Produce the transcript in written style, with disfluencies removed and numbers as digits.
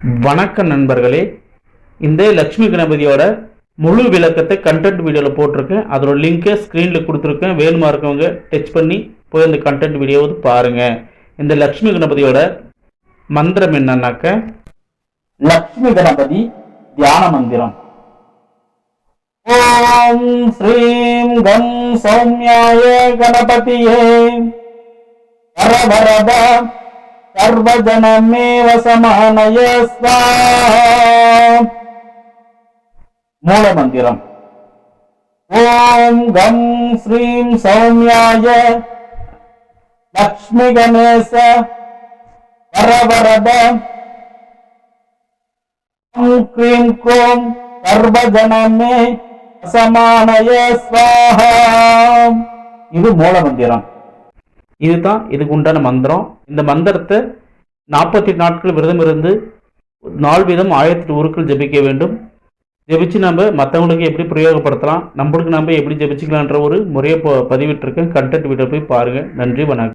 வணக்கம் நண்பர்களே, இந்த லக்ஷ்மி கணபதியோட முழு விளக்கத்தை கண்டென்ட் வீடியோவில் போட்டிருக்கேன். அதோட லிங்கை ஸ்க்ரீனில் கொடுத்துருக்கேன். வேணுமா இருக்கவங்க டச் பண்ணி போய் அந்த கண்டென்ட் வீடியோவை பாருங்கள். இந்த லக்ஷ்மி கணபதியோட மந்திரம் என்னன்னாக்க, லக்ஷ்மி கணபதி தியான மந்திரம். ஓம் ஸ்ரீம் கம் சௌமியாய கணபதியே வரவரத சர்வஜனமேவ சமானய ஸ்வாஹா. மூல மந்திரம். ஓம் கம் ஸ்ரீம் சௌமியாய லக்ஷ்மி கணேச வரவரத க்ரீம் க்ரோம் சர்வஜனமே சமானய ஸ்வாஹா. இது மூல மந்திரம். இதுதான் இதுக்கு உண்டான மந்திரம். இந்த மந்திரத்தை 48 நாட்கள் விரதம் இருந்து 4 வீதம் 1008 உருக்கள் ஜபிக்க வேண்டும். ஜபிச்சு நம்ம மற்றவங்களுக்கு எப்படி பிரயோகப்படுத்தலாம், நம்மளுக்கு நம்ம எப்படி ஜபிச்சுக்கலான்ற ஒரு முறையை பதிவிட்டிருக்கேன். கண்டென்ட் வீடியோ போய் பாருங்கள். நன்றி, வணக்கம்.